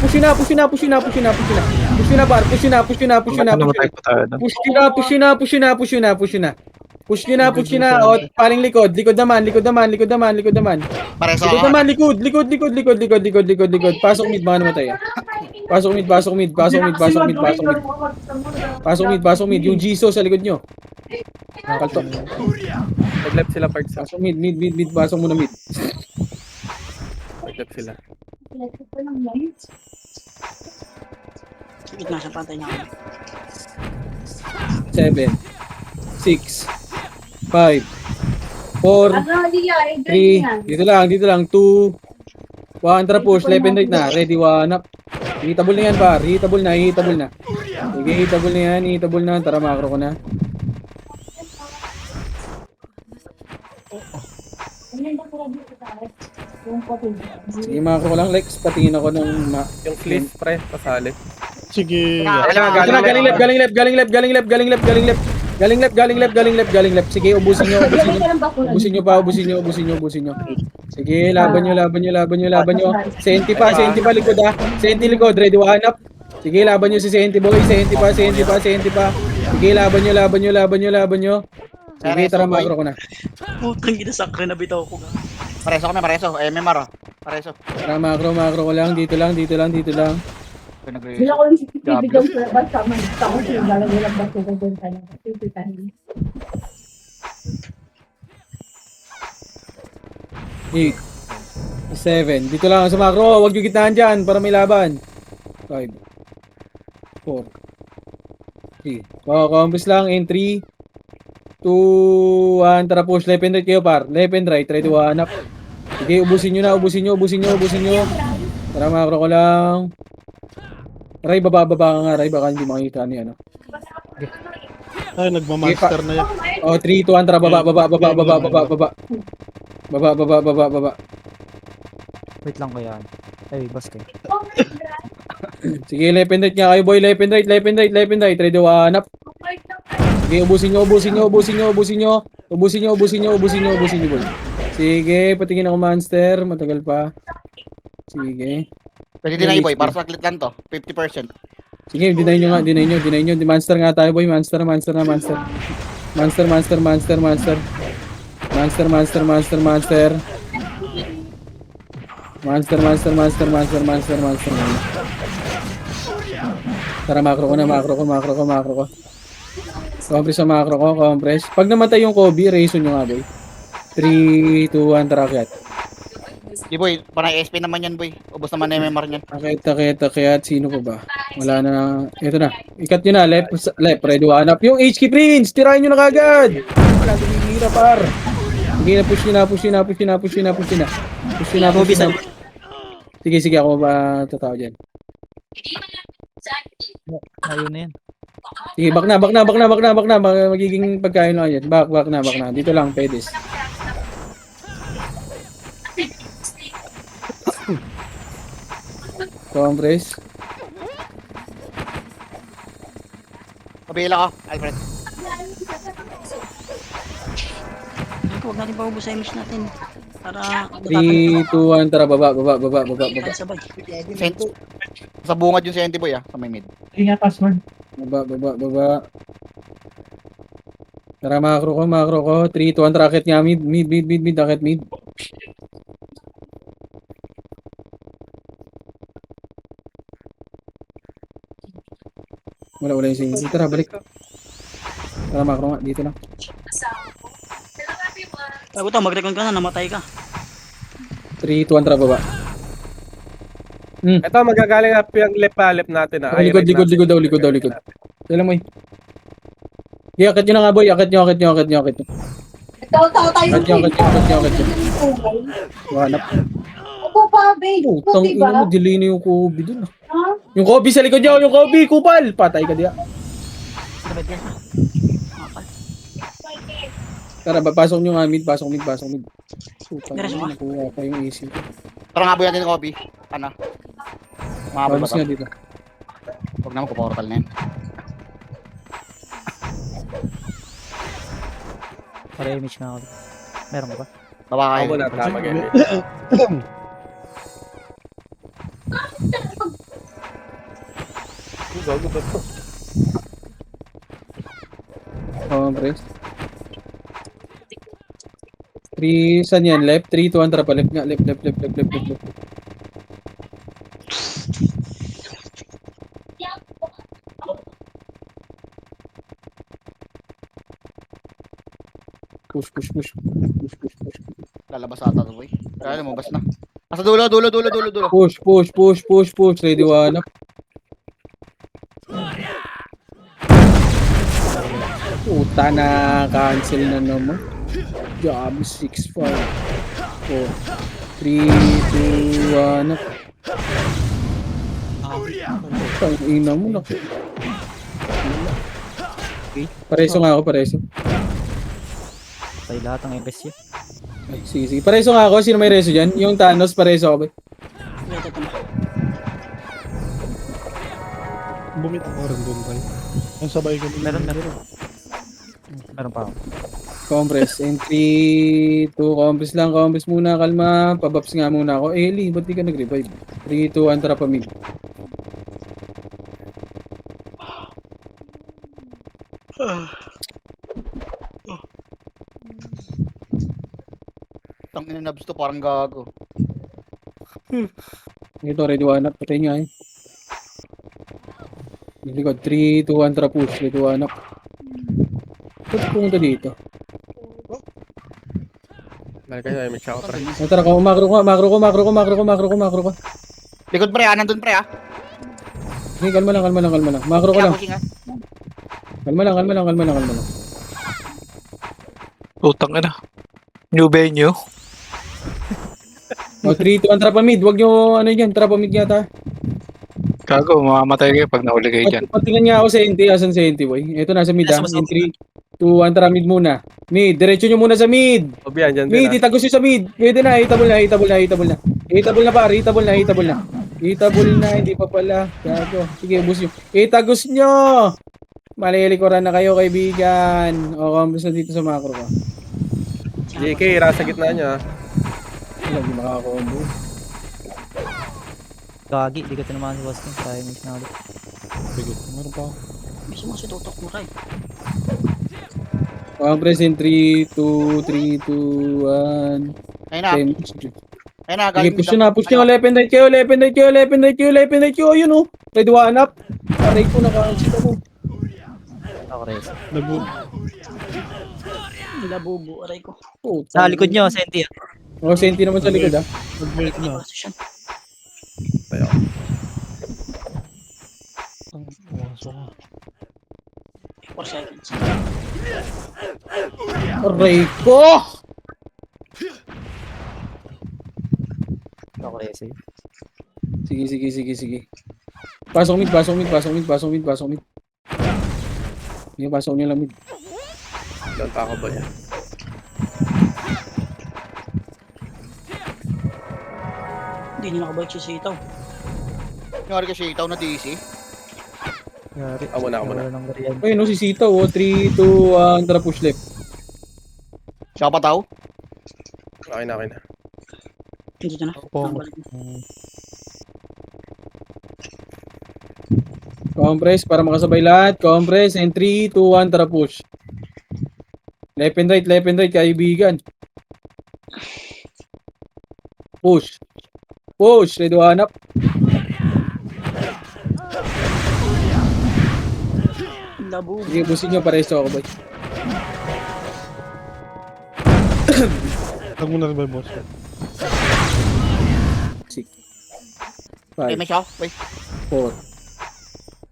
par. Push na. Push na. O, paling likod. Likod naman. Pareso Likod. Pasok mid, mga namatay. Pasok mid. Yung Jisoo sa likod nyo. Kaltok. Nag-left sila part sa. Pasok mid. Pasok muna mid. Nag-left sila. Sige na siya, pantay niya. 7, 6, 5, 4, 3, dito lang, 2, 1, tara push, left and right na, ready, one up. Hitable na yan, par, hitable na. Sige, hitable na, tara macro ko na. Sige, macro ko lang, Lex, patingin ako ng Yung fleece, pre, pasali. Sige. Galing left. Sige, ubusin nyo. Sige, laban nyo. Senti pa likod, ha. Senti likod, ready, one up. Sige, laban nyo si Senti, boy. Senti pa. Sige, laban nyo. Sige, tara, macro ko na. Putang ina, sakre na bitaw ko. Pareso. MMR, oh. Pareso. Tara, macro ko lang. Dito lang. Bila ko yung bibigyan sa labas sa man. Ako siya lalagyan ba ko doon tayo. Pipitahin. 8, 7. Dito lang sa macro. Huwag yung gitnaan dyan para may laban. 5, 4, 3. Compass lang in 3, 2, 1. Tara push. Left and right kayo, par. Left and right. Try to one up. Sige, ubusin nyo. Tara, macro ko lang. Ray, baba ka nga, Ray. Baka hindi makikita ni ano. Ay, nagmamaster na yan. Oh, 3, 2, 1. Tara, baba. Wait lang ko yan. Ay, boss kayo. Sige, left and right nga kayo, boy. Left and right. Try to one up. Sige, ubusin nyo, boy. Sige, patingin ako monster. Matagal pa. Sige. Pwede din boy, para sa saglit lang to. 50%. Sige, deny nyo. Monster nga tayo, boy. Monster. Tara, macro ko. Compress sa macro ko, compress. Pag namatay yung Kobe, raison nyo nga, boy. 3, 2, 1, tara, akyat. Di boy, panay SP naman yan boy. Ubos naman na MMR niyan. Akit. Sino pa ba? Wala na. Ito na. Ikat nyo na. Left. Ready to hanap. Yung HK Prince. Tirahin nyo na kagad. Wala. Tumihira par. Sige na. Push nyo na. Sige. Ako ba tatao dyan? Ayun na yan. Sige. Back na. Magiging pagkain lang yan. Back na. Dito lang. Pedes. Compress. Pabila ka, Alfred. Huwag natin paubos sa image natin. Para 3, 2, 1. Tara, baba. sabay. Sa bungad yung senti boy sa may mid. Ingat password. Baba. Tara, makro ko. 3, 2, 1. Tara, akit nga. Mid. Akit mid. Wala yung singing. Tara, balik. Tara, makro nga. Dito lang. Bago to, mag-recon ka na, namatay ka. 3, 2, 1. Tara, baba. Ito, magagaling up yung lip natin. Oh, likod daw. Kailan mo eh. Yeah, akit nyo na nga boy. Akit nyo. Tao tayo. Akit nyo. Hanap. Opo pa, babe. Putang Diba? ina mo, delay na yung Kobe dun ah. Ha? Yung Kobe sa likod nyo, kupal! Patay ka diya. Sabay yan ha. Makapal. Tara, pasok nyo nga mid. Putang Diretso ina, ka? nakuha pa yung AC. Tara nga boy natin ng Kobe. Ano? Mga Vamos ba nga dito. Huwag naman kuportal na yan. Para image nga ako. Meron ka ba? Baba kayo. Ako na, tama mag-edit. Go. Compress. 3, saan yan? Left? 3, 2, 1, tara pa. Left nga. Left. Push. Lalabas ata to boy. Kaya lumabas na. Nasa dulo. Push. Ready, one up. Puta na. Cancel na naman. Job 6, 5, 4, 3, 2, 1 up. Tangina mo na. Pareso nga ako. Tayo lahat ang FS yun. Ay, sige. Pareso nga ako. Sino may reso dyan? Yung Thanos, pareso ako ba? Wait, ito na. Bumitaw ko rin doon tayo. Ang sabay ko. Meron pa ako. Compress. And 3, 2, compress muna. Kalma. Pabaps nga muna ako. Eli, ba't di ka nag-revive? 3, 2, 1, tara pa mid. Tangina nabs to parang gago. Ito, ready, one up. Patay nga eh. Likod. 3, 2, 1, tara push. Ready, one up. Ba't pumunta dito? Nalagay sa image ako, pre. Tara, makro ko. Likod pre, nandun pre Sige, kalma lang. Makro ko lang. Pushing Kalma lang. Utang ina. New venue. O, 3, 2, 1, tara pa mid. Huwag nyo, tara pa mid yata. Gago, mamamatay kayo pag nahuli kayo dyan. Patingin nga ako sa NT. Asan sa NT, boy? Ito, nasa mid ah. In 3, 2, 1, tara mid muna. Mid, diretso nyo muna sa mid. Obi, andyan Mid, din. itagos nyo sa mid. Pwede na, hitable na. Hitable na, hindi pa pala. Gago. Sige, ubus nyo. Itagos nyo! Malilikuran na kayo, kaibigan. O, kumpres na dito sa macro ka. JK, rasa gitna niya. Hindi makakakombo. Gagi, di ko tinamaan si Wasting. Tayo image nga ulit. Sige, meron pa ako. Gusto mo si tutok mo kay. Kumpres in 3, 2, 1. Ayun na. Ayun na, Sige, galing push nyo. Left and right kayo. Ayun o. Ready, one up. Aray ko, naka-exit ako. Ako rin. Labubo, aray ko. Puta. Sa likod nyo, Senti. Oh, senti naman sa likod, ah. Nag-break na. Position. Tayo. Pumasok ka. 4 seconds. Aray ko! Okay, sige. Sige. Pasok mid. Sige, pasok niya lang mid. Lanta ka ba yan? Hindi nyo nakabalik si Sitaw. Nangyari kasi itaw na DC. Yari. Ako na. Wala nang varian. Ayun, no, si Sita, oh. 3, 2, 1, tara push left. Siya pa tao? Okay na. Hindi na. Opo. Nakabalik na. Compress para makasabay lahat. Compress. And 3, 2, 1, tara push. Left and right, kaibigan. Push. Ready, hanap. Labo. Sige, busin nyo, pareso ako, boy. Tag mo na rin ba, boss? 6, Eh, 5, may siya. Wait. 4,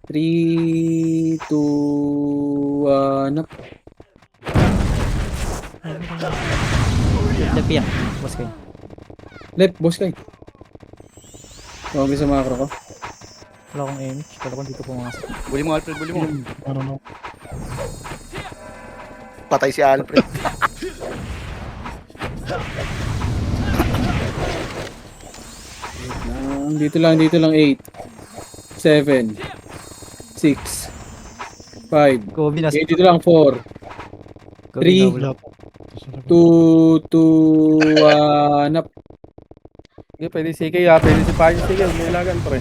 3, 2, hanap. Left yan. Boss kayo. Left, boss kay. Kumabli sa macro ko. Wala akong image. Wala akong dito pumasok. Buli mo, Alfred. Buli mo. Ano na? Patay si Alfred. Dito lang, 8, 7, 6, 5. Kobe na. Dito lang, 4, Kobe three. na wala. 2, hanap. Hindi, pwede si Kay ha. Pwede si Payo. Sige, may ilagan pre.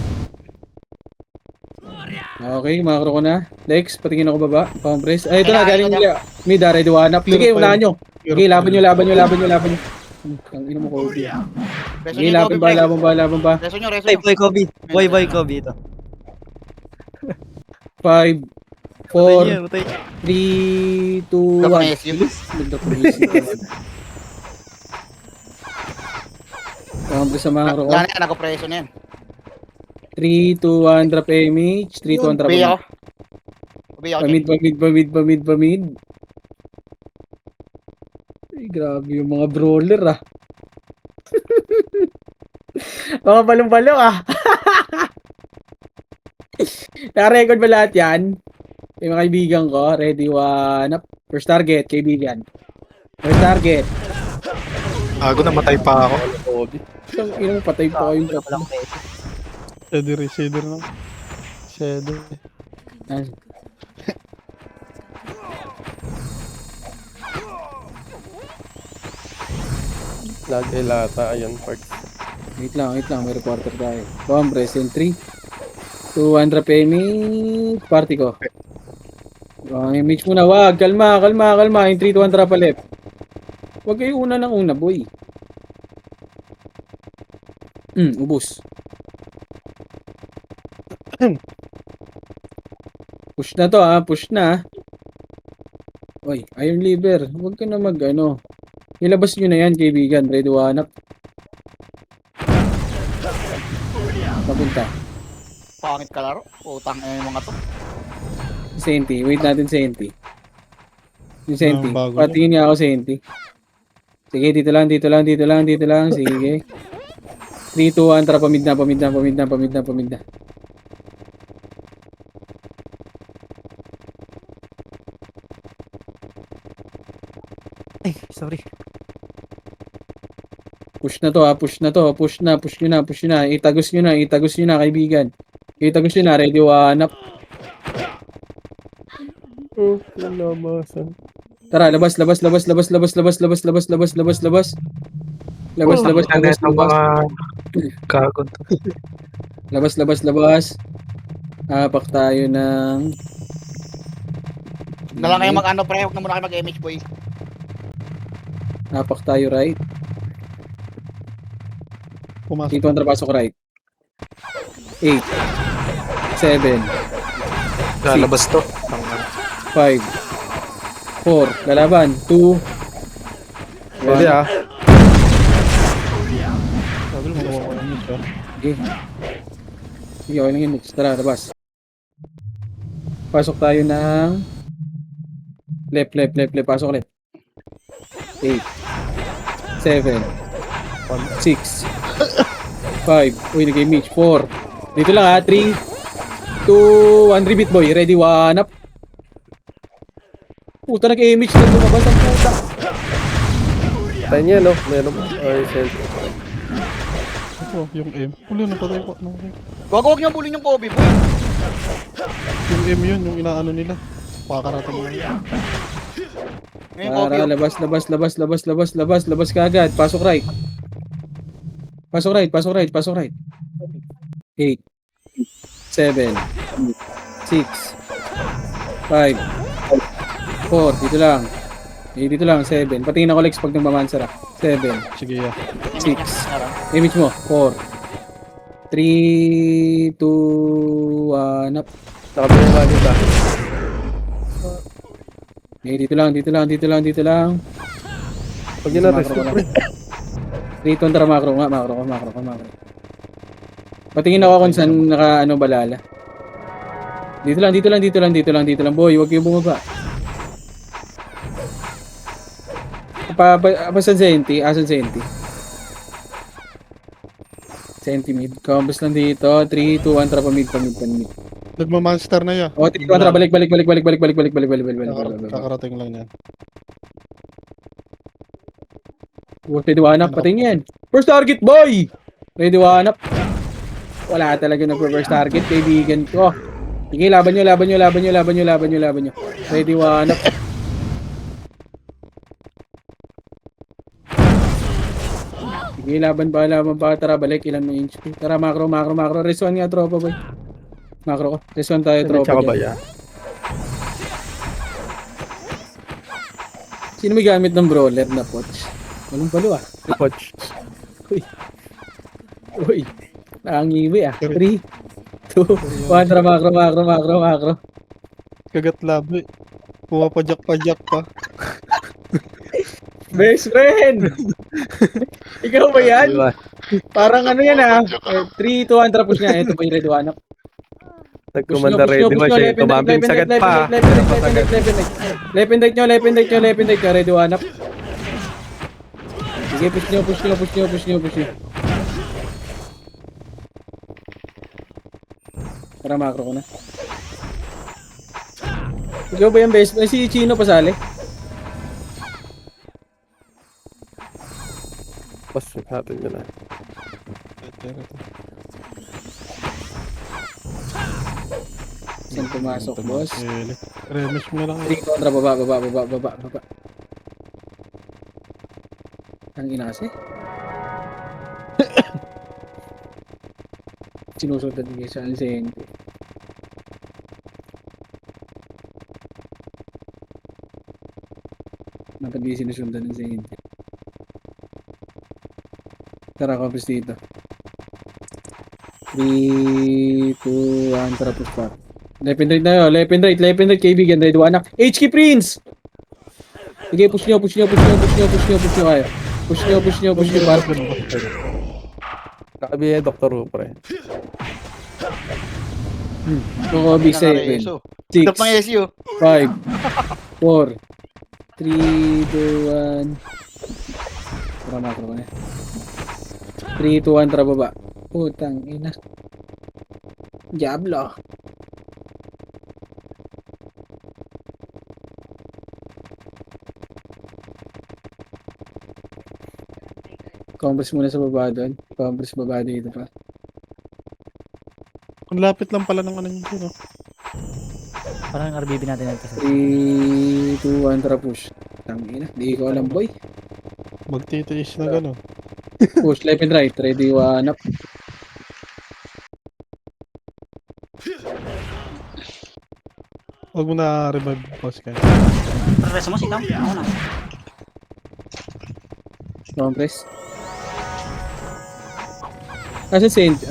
Okay, macro ko na. Lex, patingin ako baba. Compress. Ay, ito na, Kailangan galing ko nila. Mid, ready, hanap. Sige, unahan nyo. Sige, laban nyo. Ang ina mo, Kobe. Reso Sige, nyo, Kobe, pre. laban ba. Reso nyo. Ay, boy Kobe. Boy Kobe ito. 5, Patay 4, niya, patay. 3, 2, Dapat 1. na SU. Compress sa macro ko. Lana yan, nakapreso na yan. 3, 2, 1, drop image. 3, 2, 1, drop Ubi ako. image. Ubi ako dyan. Pamid. Ay, grabe yung mga brawler, ah. Mga balong-balong, ah. Naka-record ba lahat yan? Yung mga kaibigan ko, ready, one, up. First target, kaibigan. First target. Gago, namatay pa ako. Isang inang patay pa kayong Wala tatlo. akong pesa. Shader na. Shader. Lagay lata. Ayun, Parks. Wait lang, may reporter tayo. Bomb, present 3, 2, 1, drop image. Party ko. Image muna, wag. Kalma. In 3, 2, 1, drop a left. Wag kayo una ng una, boy. Ubus. Push na to, push na. Oy, Iron Liver, huwag ka na ano. Ilabas nyo na yan, kaibigan. Ready, one up. Papunta. Pangit ka laro. Utang na yung mga to. Senti, wait natin Senti. Yung Senti, bago patingin nga ako Senti. Sige, dito lang. Sige. 3, 2, 1, tara, pamid na. Ay, sorry. Push na to. Push nyo na. Itagos nyo na, kaibigan. Itagos nyo na, ready, one up. Labasan. Tara, labas. Labas. Neto mga gago to. Labas. Apak tayo ng... Na lang kayo mag-ano pre. Huwag na muna kayo mag-image boy. Apak tayo right. Pumasok. Dito ang trapasok right. 8, 7, Lalabas to. 5, 4, lalaban, 2, Pwede 1. ah. Sige. Sige, okay lang yun. Tara, labas. Pasok tayo ng left. Pasok ulit. 8 7 6 5. Uy, nag-image. 4. Dito lang ha. 3 2 1. Repeat boy. Ready, 1 up. Puta, nag-image na lumabas ang puta. Tayo niya, no? Meron mo. Or send. Ito, yung M. Wala na patay po. Wag niyo bulin yung Kobe, boy. Yung M yun, yung inaano nila. Pakarating mo yan. Ngayon, Kobe. Labas ka agad. Pasok right. Pasok right. 8 7 6 5 4. Dito lang. Dito lang, 7. Patingin ako Lex pag nagmamansara. 7 Sige, yeah. 6. Image mo. 4 3 2 1 up. Nakabili nga dito. Dito lang. Pag yun natin, pre. Dito ang tara macro. Patingin ako kung saan naka ano balala. Dito lang. Boy, huwag kayong bumaba. Asan Zenti? Zenti mid. Combos lang dito. 3, 2, 1, trapa mid. Nagmamonster na yan. O, 3, 2, 1, trapa. Balik. Kakarating lang yan. Ready, 1 up. Patingin. First target, boy! Ready, 1 up. Wala talaga nag-first target, kaibigan ko. Sige, laban nyo. Ready, 1 up. Sige, laban pa. Tara, balik. Ilan mo inch? Tara, macro. Res 1 nga, tropa, boy. Macro ko. Res 1 tayo, tropa. Tsaka ba dyan. yan? Sino may gamit ng brawler na poch? Walang palo ah. Coach. Uy. Nakangiwi ah. 3, 2, 1. Tara, macro. Kagat labi. Pumapajak pa. Best friend! Ikaw ba yan? Diba? Parang ano yan ah. 3, 2, 1, trapos niya. Ito po yung ready, 1 up. Nagkumanda ready mo siya. Tumambing sagat pa. Left and right nyo. Ready, 1 up. Sige, push nyo. Tara, macro ko na. Ikaw ba yung best? Si Chino pasali? Pas, natin yun na. Saan pumasok, boss? Remesh mo na lang. 3 kontra, baba. Ang ina kasi? Sinusundan niya sa Alcente. Matabi sinusundan ng Alcente. Tara, compass dito. 3, 2, 1, tara, push back. Left and right, kaibigan. Ready, 1 up. HK Prince! Sige, push nyo kayo. Push nyo. Nakabili Dr. Who, pre. Kobe 7, 6, Stop ng SU. 5, 4, 3, 2, 1. Tara, macro ko na. 3, 2, 1, tara, baba. Putang ina. Diablo. Compress muna sa baba doon. Compress baba dito pa. Ang lapit lang pala ng ano yun. No? Parang RBB natin ito. 3, 2, 1, tara, push. Tangina, di ko alam, boy. Magtitiis na gano'n. Push left and right. Ready, 1 up. Huwag mo na revive boss kayo. Progress mo, sikam. Ako na. Compress. Kasi Senti.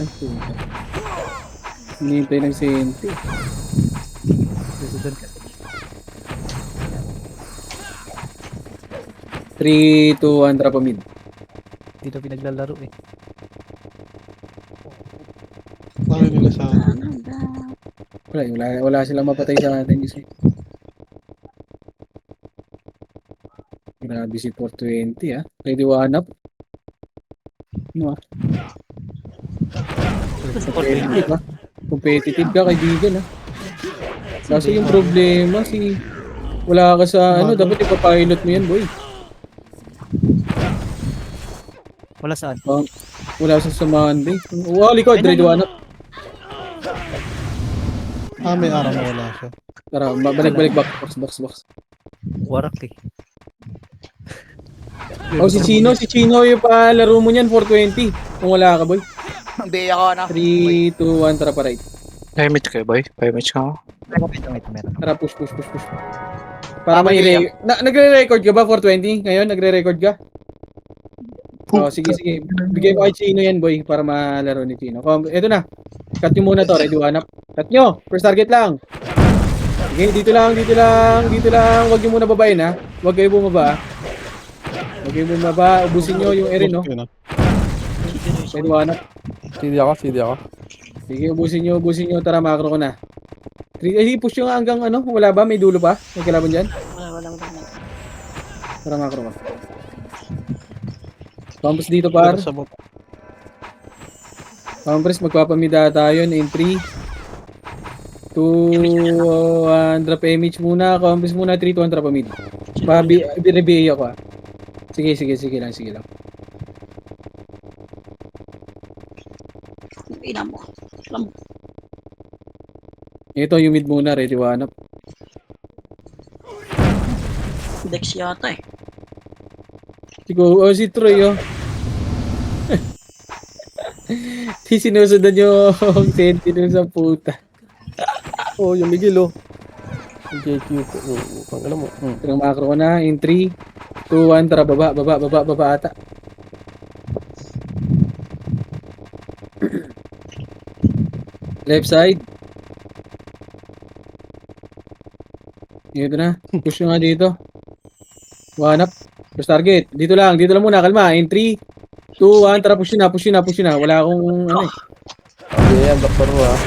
Hinihintay ng Senti. President kasi. 3, 2, 1, drop a mid. Dito pinaglalaro eh. tayo nila sa Wala silang mapatay sa atin kasi. Grabe si 420 ah. Ready one up. Ano ah? Competitive ah. Competitive ka kaibigan ah. Kasi yung problema wala ka sa dapat ipapilot mo yan boy. Wala saan. Wala sa Monday. Wow, likod, ready one up. may araw na wala siya. Tara, balik box. Warak eh. Oh, si Chino yung palaro mo niyan 420. Kung wala ka boy. Hindi ako na. 3, 2, 1, tara pa right. 5 match kayo, boy. 5 match ka ako. Meron. Tara, push. Para may nagre-record ka ba 420? Ngayon, nagre-record ka? Oh, sige. Bigay mo kay Chino yan, boy, para malaro ni Chino. Ito na. Cut nyo muna to, ready one up. Cut nyo, first target lang. Sige, dito lang. Huwag nyo muna babain, ha? Huwag kayo bumaba. Ubusin nyo yung Erin, no? Ready one up. CD ako. Sige, ubusin nyo. Tara, macro ko na. Push nyo nga hanggang wala ba? May dulo pa? May kalaban dyan? Wala. Tara, macro ko. Compass dito, par. Compass, magpapamida tayo in 3, 2, drop image muna. Compass muna, 3, 2, drop mid. Rebay ako ah. Sige lang. Ina mo. Alam mo. Ito, yung mid muna, ready one up. Dex yata eh. Si Troy, oh. Sinusundan yung sentinel sa puta. Oh, yung Miguel, oh. Yung JQ ko. Pang alam mo. Ito macro ko na, in 3, 2, 1, tara, baba ata. Left side. Dito na. Push nyo nga dito. One up. First target. Dito lang muna. Kalma. In 3, 2, 1. Tara, push na. Wala akong eh. Okay, yan, doktor mo, ah.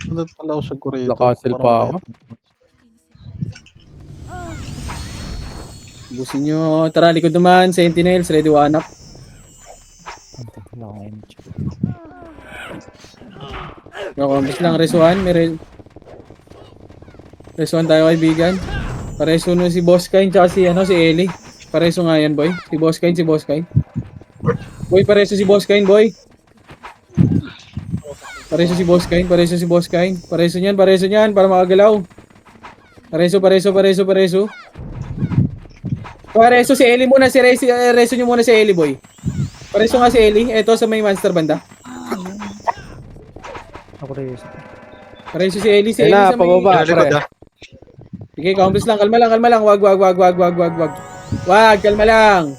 Ulit pala ako sa Korea. Nakancel pa ako. Busin nyo. Tara, likod naman. Sentinels. Ready one up. Compass lang. Res 1. Res 1 tayo kaibigan. Pareso nun si Boss Kain tsaka si Ellie. Pareso nga yan, boy. Si Boss Kain. Boy, pareso si Boss Kain, boy. Pareso si Boss Kain. Pareso niyan para makagalaw. Pareso si Ellie muna. Reso nyo muna si Ellie, boy. Pareso nga si Ellie. Eto sa may monster banda. Ako rin. Pareso si Ellie. Kaya Sa na, may... pababa. Likod, ah. Sige, compass lang. Kalma lang. Wag. Kalma lang.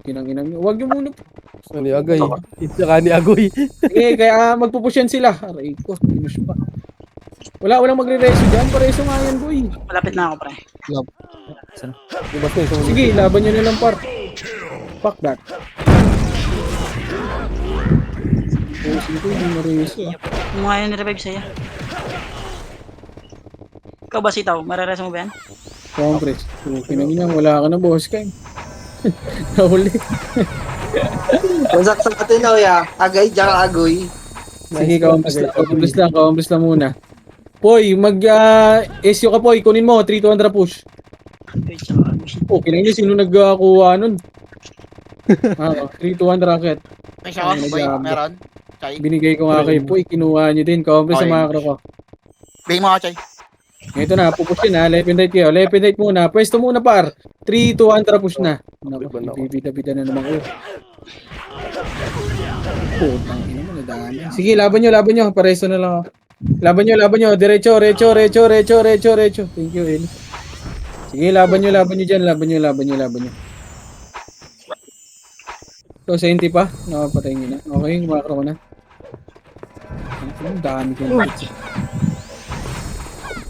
Kinang inang nyo. Wag nyo muna. Ni Agay. Saka ni Agoy. Sige, kaya magpupusyan sila. Aray ko. Pinush pa. Walang magre-reso dyan. Pareso nga yan, boy. Malapit na ako, pre. Basta yung Sige, laban nyo nilang par. Fuck that. Sige, hindi mareso ah. Kung nga yun ni-revive sa'yo. Ikaw ba sitaw? Mararesa mo ba yan? Compress. Kinang inang. Wala ka na, boss kain. Nahuli. Masaksak natin na ya. Agay, tsaka agoy. Sige, Compass lang muna. Poy, SU ka, Poy. Kunin mo. 3 to 1 push. Okay, tsaka Oh, kinang inang. Sino nagkuha nun? 3 to 1 rocket. May siya ko, boy. Meron. Chay. Binigay ko nga kay Poy. Kinuha nyo din. Compass sa Okay. macro ko. Bigay mo ako, Chay. Ito na, pupush na. Left and right kayo. Left and right muna. Pwesto muna, par. 3, 2, 1, tara push na. Naku, bibida-bida na naman kayo. Putang ina mo, nadami. Sige, laban nyo. Pareso na lang ako. Laban nyo. Diretso. Thank you, Eli. Sige, laban nyo dyan. Laban nyo. Ito, senti pa. Nakapatay nyo na. Okay, makakro ko na. Ang dami kong hits.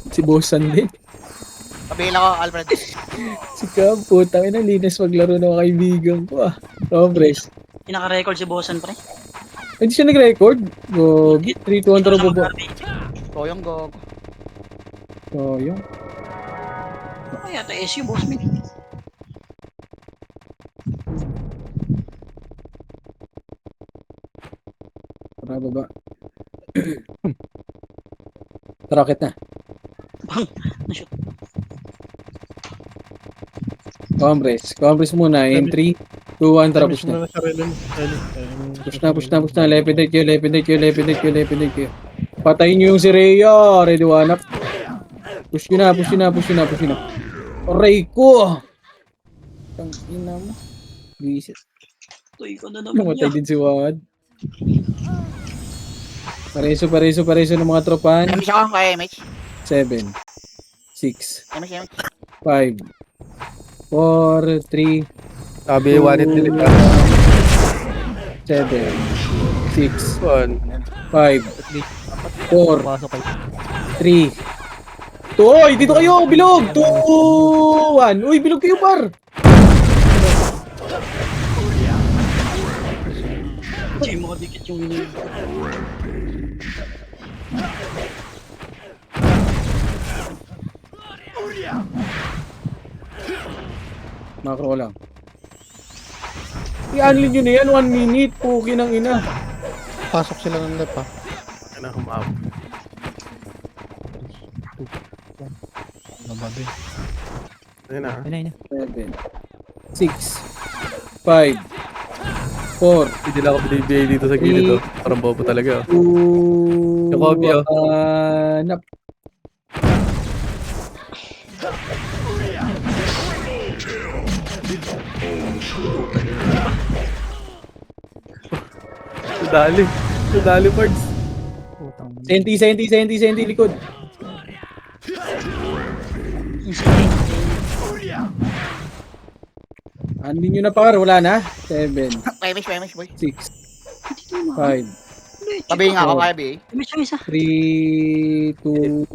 Si Boss Sunday. Bail ako, Alfred. Si Cam, putang ina, linis maglaro ng mga kaibigan ko ah. Rombres. Pinaka-record si Bossan, pre. Hindi siya nag-record. Gogi, 3-2 ang turbo ba? Toyong go. Oh, yun. Ay, ata SU, boss me. Para baba. Rocket na. Na-shoot. Combres muna. In 3, 2, 1, tara, push Push na. na sarili mo. Push na. Left and right kayo. Patayin nyo yung si Rhea. Ready, one up. Push nyo na. Aray ko! Tang ina mo. Visit. Uy, ko na naman Namatay niya. din si Wad. Pareso ng mga tropahan. MH ako, kaya MH. 7, 6, MH. 5, 4, 3, Sabi, one hit delete 7, 6, 1. 5, 4, Pasok kayo. 3. Toy, dito kayo, bilog! 2, 1. Uy, bilog kayo, par! Hindi mo kadikit yung Macro lang. I-unlead nyo na yan, 1 minute. Puki ng ina. Pasok sila ng left ha. Kaya na humabot. Ano ba din? Ayun na. Ayun na. 7, 6, 5, 4, Hindi na ako binibigay dito sa gilid oh. Parang bobo talaga oh. 2, Yung copy, oh. 1, up. Dali parts. Putang. Senti, likod. Andin nyo na par, wala na. 7, MH, boy. 6, 5, Tabi nga ako, kaya BA. Miss yung isa. 3, 2, 1,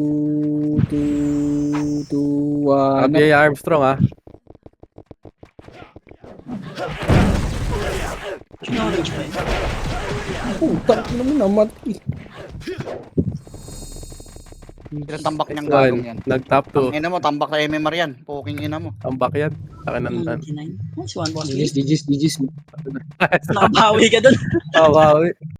Sabi ay Armstrong ah. Knowledge pa yun. Puta, ano naman namatay. Tambak niyang gagong yan. Nag-top 2. Ina mo, tambak sa MMR yan. Puking ina mo. Tambak yan. Akin ang 99. Nice one, boss. DGs. Nakabawi ka dun. Wow.